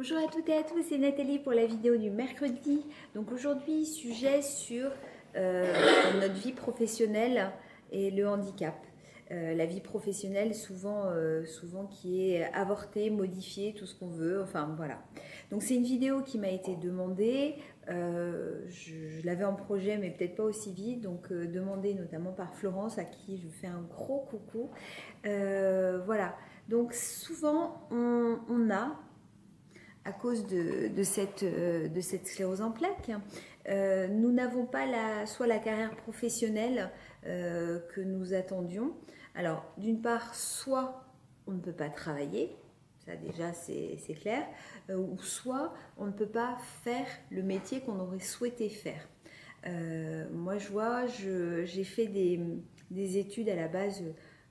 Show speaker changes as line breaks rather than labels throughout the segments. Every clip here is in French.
Bonjour à toutes et à tous, c'est Nathalie pour la vidéo du mercredi. Donc aujourd'hui, sujet sur notre vie professionnelle et le handicap. La vie professionnelle souvent qui est avortée, modifiée, tout ce qu'on veut, enfin voilà. Donc c'est une vidéo qui m'a été demandée, je l'avais en projet mais peut-être pas aussi vite, donc demandée notamment par Florence à qui je fais un gros coucou. Voilà, donc souvent on a à cause de cette sclérose en plaques, nous n'avons pas soit la carrière professionnelle que nous attendions. Alors, d'une part, soit on ne peut pas travailler, ça déjà c'est clair, ou soit on ne peut pas faire le métier qu'on aurait souhaité faire. Moi, je vois, j'ai fait des études à la base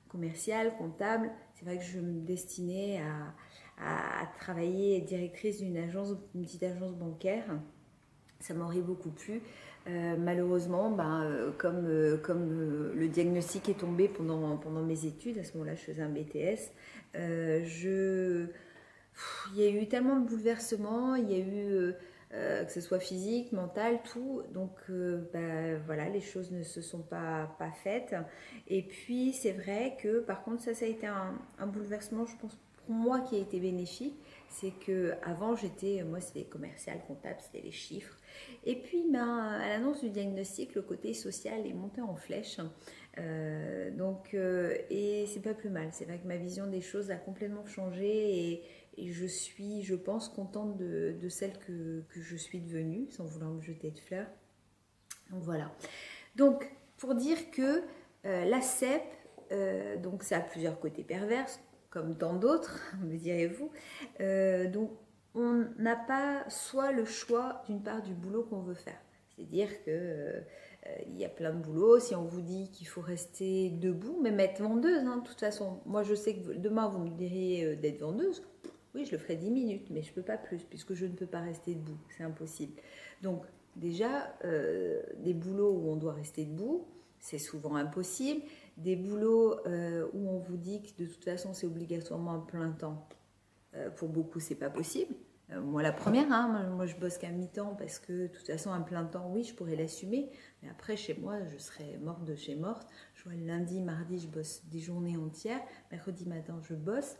commerciales, comptables. C'est vrai que je me destinais à travailler directrice d'une petite agence bancaire. Ça m'aurait beaucoup plu. Malheureusement, comme le diagnostic est tombé pendant mes études, à ce moment-là, je faisais un BTS, il y a eu tellement de bouleversements, il y a eu que ce soit physique, mental, tout. Donc voilà, les choses ne se sont pas faites. Et puis c'est vrai que par contre ça a été un bouleversement, je pense, pour moi qui a été bénéfique. C'est que avant moi c'était commercial, comptable, c'était les chiffres. Et puis à l'annonce du diagnostic, le côté social est monté en flèche. Et c'est pas plus mal. C'est vrai que ma vision des choses a complètement changé et je suis, je pense, contente de celle que je suis devenue, sans vouloir me jeter de fleurs. Donc voilà. Donc, pour dire que la CEP, donc ça a plusieurs côtés pervers, comme tant d'autres, me direz-vous. Donc, on n'a pas soit le choix, d'une part, du boulot qu'on veut faire. C'est-à-dire que il y a plein de boulots. Si on vous dit qu'il faut rester debout, même être vendeuse, hein, de toute façon, moi je sais que demain vous me diriez d'être vendeuse. Oui, je le ferai 10 minutes, mais je ne peux pas plus, puisque je ne peux pas rester debout. C'est impossible. Donc, déjà, des boulots où on doit rester debout, c'est souvent impossible. Des boulots où on vous dit que de toute façon, c'est obligatoirement un plein temps. Pour beaucoup, c'est pas possible. Moi, la première, hein, moi, je bosse qu'à mi-temps parce que de toute façon, un plein temps, oui, je pourrais l'assumer. Mais après, chez moi, je serais morte de chez morte. Je vois le lundi, mardi, je bosse des journées entières. Mercredi matin, je bosse.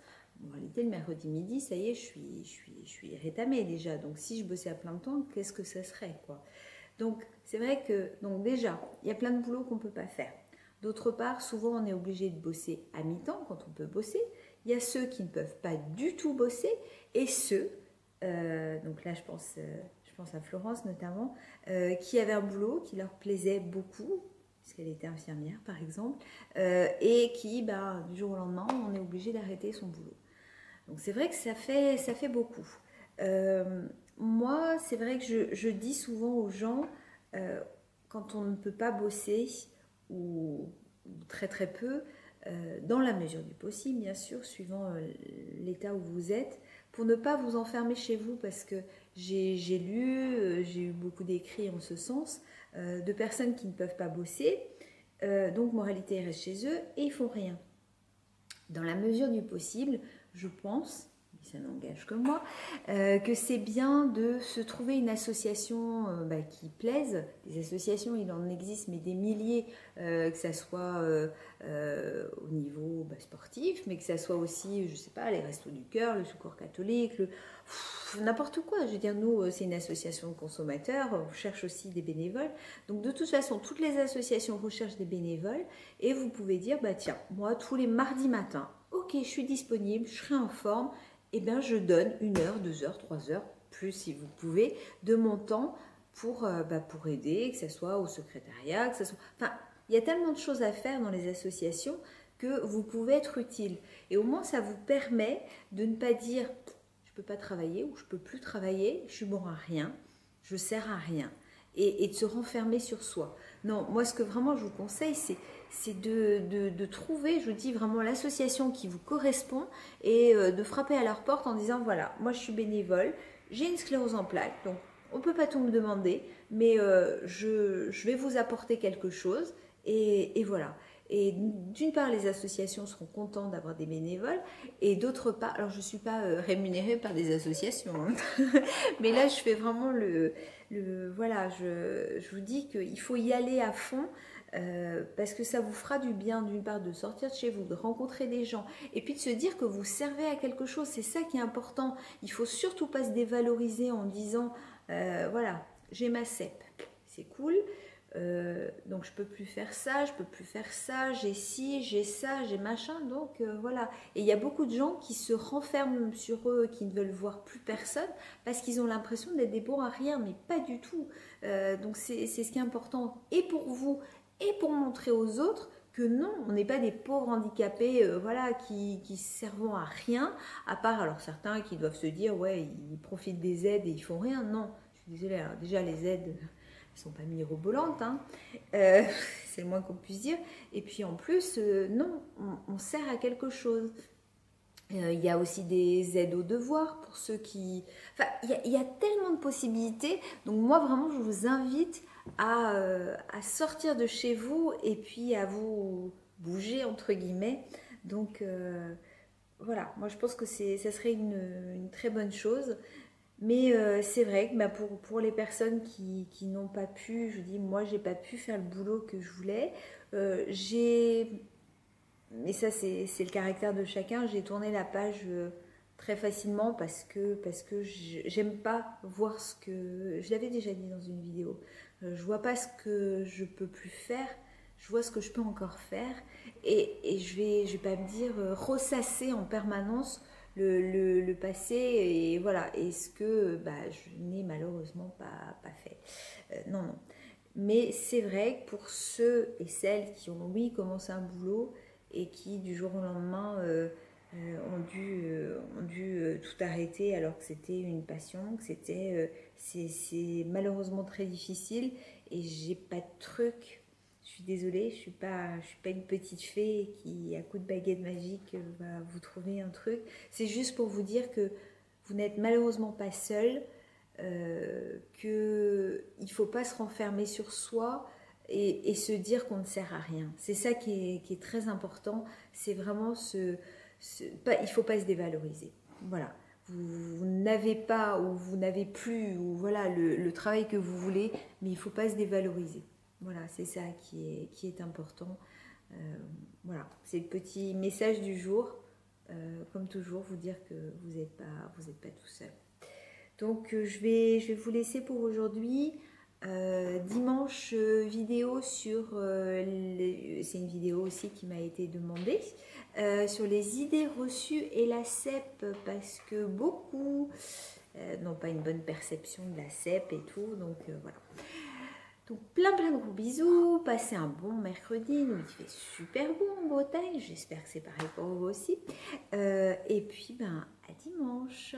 En réalité, le mercredi midi, ça y est, je suis rétamée déjà. Donc, si je bossais à plein temps, qu'est-ce que ça serait, quoi? Donc, c'est vrai que, donc déjà, il y a plein de boulots qu'on ne peut pas faire. D'autre part, souvent, on est obligé de bosser à mi-temps quand on peut bosser. Il y a ceux qui ne peuvent pas du tout bosser et ceux, donc là, je pense à Florence notamment, qui avaient un boulot qui leur plaisait beaucoup, puisqu'elle était infirmière, par exemple, et qui, du jour au lendemain, on est obligé d'arrêter son boulot. Donc c'est vrai que ça fait beaucoup. Moi, c'est vrai que je dis souvent aux gens, quand on ne peut pas bosser, ou très très peu, dans la mesure du possible, bien sûr, suivant l'état où vous êtes, pour ne pas vous enfermer chez vous, parce que j'ai lu, j'ai eu beaucoup d'écrits en ce sens, de personnes qui ne peuvent pas bosser, donc moralité, ils restent chez eux et ils font rien. Dans la mesure du possible, je pense, ça n'engage que moi, que c'est bien de se trouver une association qui plaise. Des associations, il en existe, mais des milliers, que ça soit au niveau sportif, mais que ça soit aussi, je ne sais pas, les Restos du Cœur, le Secours catholique, n'importe quoi. Je veux dire, nous, c'est une association de consommateurs, on cherche aussi des bénévoles. Donc, de toute façon, toutes les associations recherchent des bénévoles et vous pouvez dire, tiens, moi, tous les mardis matins, ok, je suis disponible, je serai en forme, et bien, je donne 1 heure, 2 heures, 3 heures, plus si vous pouvez, de mon temps pour aider, que ce soit au secrétariat, que ce soit... Enfin, il y a tellement de choses à faire dans les associations que vous pouvez être utile. Et au moins, ça vous permet de ne pas dire je ne peux pas travailler ou je ne peux plus travailler, je suis bon à rien, je ne sers à rien. Et de se renfermer sur soi. Non, moi, ce que vraiment je vous conseille, c'est de trouver, je vous dis vraiment, l'association qui vous correspond et de frapper à leur porte en disant, voilà, moi je suis bénévole, j'ai une sclérose en plaques, donc on ne peut pas tout me demander, mais je vais vous apporter quelque chose et voilà. Et d'une part, les associations seront contentes d'avoir des bénévoles, et d'autre part, alors je ne suis pas rémunérée par des associations, hein. Mais là je fais vraiment voilà, je vous dis qu'il faut y aller à fond. Parce que ça vous fera du bien d'une part de sortir de chez vous, de rencontrer des gens et puis de se dire que vous servez à quelque chose, c'est ça qui est important. Il faut surtout pas se dévaloriser en disant voilà, j'ai ma CEP, c'est cool, donc je peux plus faire ça, je peux plus faire ça, j'ai ci, j'ai ça, j'ai machin, donc voilà. Et il y a beaucoup de gens qui se renferment sur eux, qui ne veulent voir plus personne parce qu'ils ont l'impression d'être des bons à rien, mais pas du tout. Donc c'est ce qui est important et pour vous et pour montrer aux autres que non, on n'est pas des pauvres handicapés voilà, qui servent à rien, à part alors certains qui doivent se dire ouais, ils profitent des aides et ils font rien. Non, je suis désolée, alors, déjà les aides, elles ne sont pas mirobolantes, hein. C'est le moins qu'on puisse dire. Et puis en plus, non, on sert à quelque chose. Il y a aussi des aides aux devoirs pour ceux qui... Enfin, il y a tellement de possibilités. Donc moi, vraiment, je vous invite à sortir de chez vous et puis à vous bouger, entre guillemets. Donc voilà, moi je pense que ça serait une très bonne chose. Mais c'est vrai que bah, pour les personnes qui n'ont pas pu, je dis, moi j'ai pas pu faire le boulot que je voulais. Mais ça c'est le caractère de chacun, j'ai tourné la page très facilement parce que j'aime pas voir ce que... Je l'avais déjà dit dans une vidéo. Je vois pas ce que je peux plus faire, je vois ce que je peux encore faire. Et je vais pas me dire ressasser en permanence le passé et voilà, et ce que bah, je n'ai malheureusement pas fait. Non, non. Mais c'est vrai que pour ceux et celles qui ont, oui, commencé un boulot et qui, du jour au lendemain, ont dû tout arrêter alors que c'était une passion, que c'est malheureusement très difficile et j'ai pas de truc. Je suis désolée, je suis pas une petite fée qui, à coup de baguette magique, va vous trouver un truc. C'est juste pour vous dire que vous n'êtes malheureusement pas seul, qu'il ne faut pas se renfermer sur soi et se dire qu'on ne sert à rien. C'est ça qui est très important. C'est vraiment il ne faut pas se dévaloriser. Voilà. Vous n'avez pas ou vous n'avez plus ou voilà, le travail que vous voulez, mais il ne faut pas se dévaloriser. Voilà, c'est ça qui est important. Voilà, c'est le petit message du jour. Comme toujours, vous dire que vous n'êtes pas tout seul. Donc je vais vous laisser pour aujourd'hui. Dimanche, vidéo sur... c'est une vidéo aussi qui m'a été demandée. Sur les idées reçues et la CEP, parce que beaucoup n'ont pas une bonne perception de la CEP et tout. Donc voilà. Donc plein de gros bisous, passez un bon mercredi, nous il fait super beau en Bretagne, j'espère que c'est pareil pour vous aussi. Et puis ben à dimanche.